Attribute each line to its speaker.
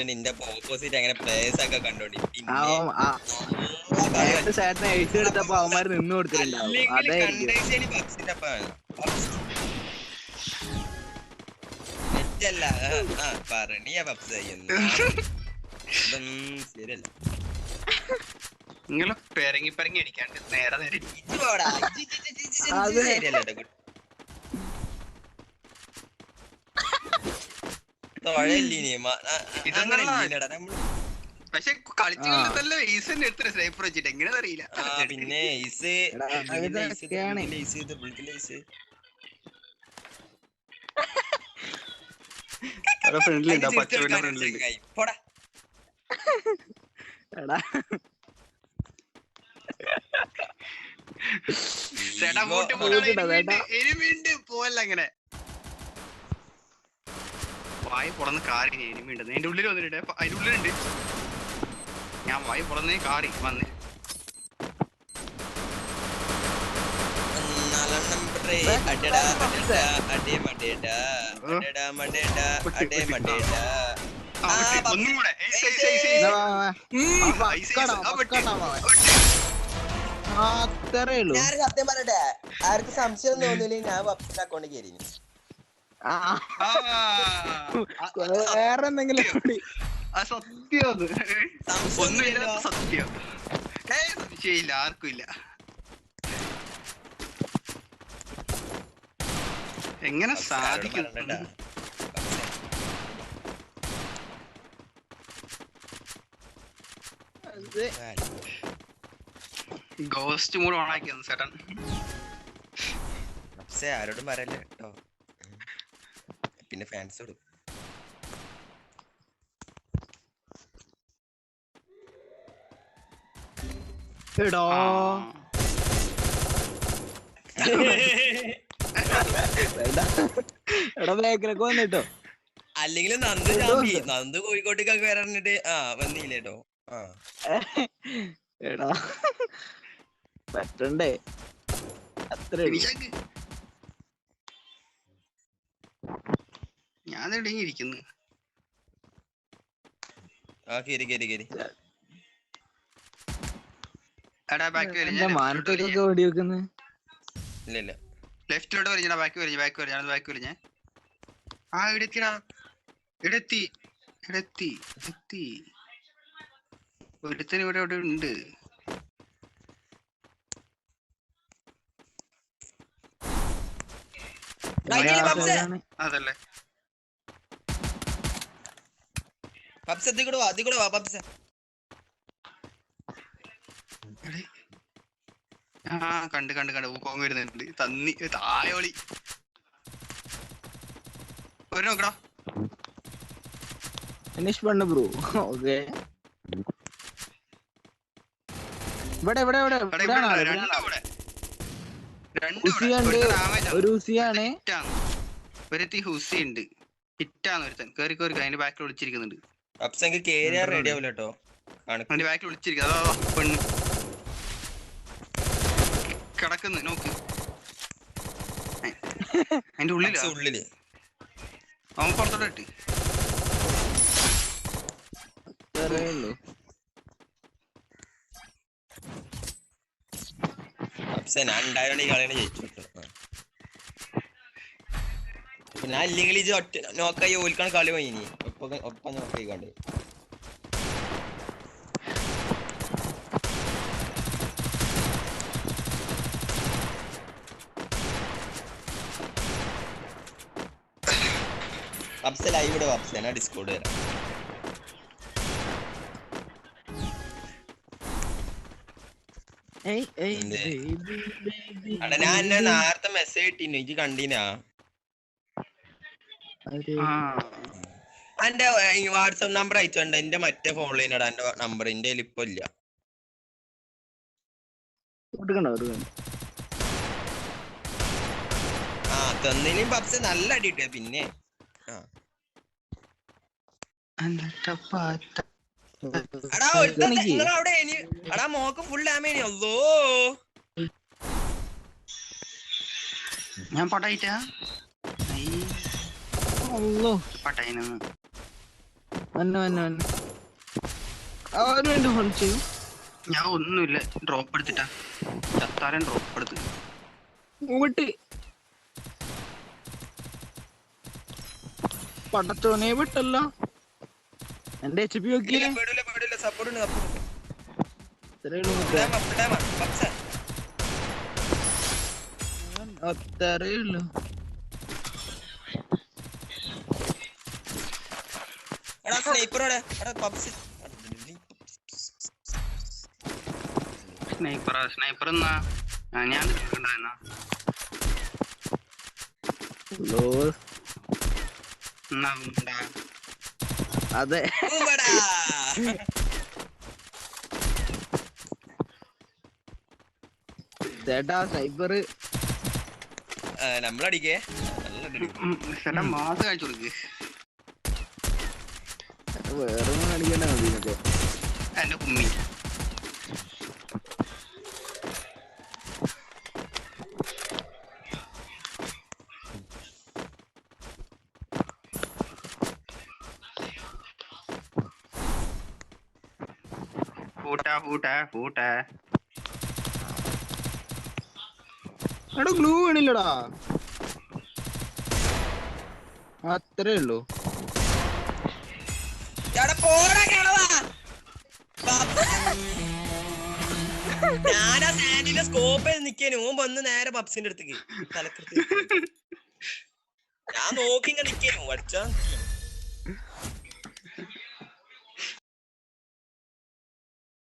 Speaker 1: നിന്റെ ഓപ്പോസിറ്റ് അങ്ങനെ പ്ലേയേഴ്സ് ഒക്കെ കണ്ടോണ്ടി
Speaker 2: ചേട്ടനെ എഴുത്തെടുത്തപ്പോ അവന്മാര് നിന്ന് കൊടുത്തിട്ടുണ്ടാവും.
Speaker 1: നെറ്റല്ല പറഞ്ഞിയ പപ്സ ശരിയല്ല.
Speaker 3: നിങ്ങള് പെരങ്ങി പെരങ്ങി അടിക്കാണ്ട് നേരെ നേരെ പക്ഷെ കളിച്ചല്ലേ ഈസിന്റെ അടുത്ത് സ്നൈപ്പർ വെച്ചിട്ട് എങ്ങനെ അറിയില്ല.
Speaker 1: പിന്നെ
Speaker 3: ഫ്രണ്ട്ലി പച്ച ഫ്രണ്ട്ലി പോവല്ല അങ്ങനെ വായി പുറന്ന് കാറി എനിമിണ്ട്. എന്റെ ഉള്ളിൽ വന്നിട്ടുണ്ട്. അതിന്റെ ഉള്ളിലുണ്ട്. ഞാൻ വായി പുറന്നേ കാറി വന്നേ. ഒന്നും കൂടെ
Speaker 1: ഞാൻ സത്യം പറയട്ടെ, ആർക്ക് സംശയം തോന്നില്ല ഞാൻ പബ്ജിന്റെ അക്കൗണ്ട് കയറി.
Speaker 2: വേറെ എന്തെങ്കിലും
Speaker 3: സത്യം ഒന്നുമില്ല. സത്യം സംശയമില്ല, ആർക്കും ഇല്ല. എങ്ങനെ സാധിക്കും? ഗോസ്റ്റ് മൂഡ് ഓൺ ആക്കിയെന്ന് ചേട്ടൻ.
Speaker 1: ആരോടും പറയല്ലേ കേട്ടോ, പിന്നെ ഫാൻസ് ഇടും.
Speaker 2: വന്നിട്ടോ
Speaker 1: അല്ലെങ്കിൽ നന്ദു കോഴിക്കോട്ടേക്കൊക്കെ വരണിട്ട് വന്നില്ലേട്ടോ.
Speaker 2: എടാ പറ്റണ്ടേ അത്രേ.
Speaker 3: ഞാൻ ഇടങ്ങിയിരിക്കുന്നു.
Speaker 2: മാനത്തേക്കൊക്കെ ഓടി വെക്കുന്നു.
Speaker 3: ലെഫ്റ്റിലോട്ട് വരിഞ്ഞ ബാക്ക് വരിഞ്ഞ ഇടത്തി ഒരുത്തന് ഇവിടെ അവിടെ ഉണ്ട്. അതല്ലേ കണ്ട് ഊക്കോങ് വരുന്നുണ്ട്. തന്നി തായോളി ഒരു നോക്കടാ
Speaker 2: ഫിനിഷ് പണ്ണ് ബ്രോ. ഓക്കേ ഇവിടെ ഒരു ഹുസിയാണ്.
Speaker 3: ഒരുത്തി ഹുസി ഉണ്ട്. ഹിറ്റാന്ന് ഒരുത്തൻ കേറി അതിന്റെ ബാക്കിൽ വിളിച്ചിരിക്കുന്നുണ്ട്. അതിന്റെ ബാക്കിൽ വിളിച്ചിരിക്കുന്നു. അതാ പെണ്ണ് കിടക്കുന്നു. നോക്ക് അതിന്റെ ഉള്ളില് അവൻ പുറത്തോട്ട് ഇട്ട്.
Speaker 1: ഞാൻ ഉണ്ടായോണ്ട് ഈ കളിയാണ് ജയിച്ചു. പിന്നെ അല്ലെങ്കിൽ ഇത് ഒറ്റ നോക്കായി ഓൽക്കാണ് കളി പോയിനി ഒപ്പം നോക്കിക്കാണ്ട്. പബ്സ് ലൈവ് ഇടുക. പബ്സ് ഞാൻ ഡിസ്കോഡ് വരാം. ഞാൻ എന്നെ നേരത്തെ മെസ്സേജ് ഇട്ടിന് ഇജ്ജ് കണ്ടീനാ? എന്റെ വാട്സാപ്പ് നമ്പർ അയച്ചോണ്ട് എന്റെ മറ്റേ ഫോണിൽ എന്റെ നമ്പർ എന്റെ ഇപ്പൊ ഇല്ല. തന്നിനും പബ്സ് നല്ല അടി കിട്ടിയ. പിന്നെ എടാ മോക്ക് ഫുൾ ഡാമേജ്. അല്ലോ
Speaker 3: ഞാൻ പട്ടായിട്ടാ പട്ടായിന്ന്
Speaker 2: വന്നു അവന് വേണ്ടി ഫോൺ ചെയ്യും.
Speaker 3: ഞാൻ ഒന്നുമില്ല, ഡ്രോപ്പ് എടുത്തിട്ടാ. ചത്താരൻ ഡ്രോപ്പ് എടുത്ത്
Speaker 2: വിട്ട് പടത്തോനെ വിട്ടല്ല. എന്റെ HP നോക്കിയില്ല. അത്രേ ഉള്ളു.
Speaker 3: സ്നൈപ്പർ എന്നാ ഞാൻ
Speaker 2: അതെ ചേട്ടാ സ്നൈപ്പർ
Speaker 1: നമ്മളടിക്കേ
Speaker 3: മാസം കാണിച്ചു കൊടുക്ക്.
Speaker 2: വേറെ കാണിക്കണ്ട മതി മറ്റേ
Speaker 3: എന്റെ കുമ്മി. ഫൂട്ടാ
Speaker 2: എടാ ഗ്ലൂ വേണില്ലടാ. അത്രേ ഉള്ളൂ.
Speaker 1: ഞാനാ സാൻഡിന്റെ സ്കോപ്പ് നിക്കേനു ഓൻ വന്ന് നേരെ പബ്സിന്റെ അടുത്തേക്ക് തലക്കെടുത്ത് ഞാൻ നോക്കി ഇങ്ങനെ നിക്കേനു അടിച്ചാ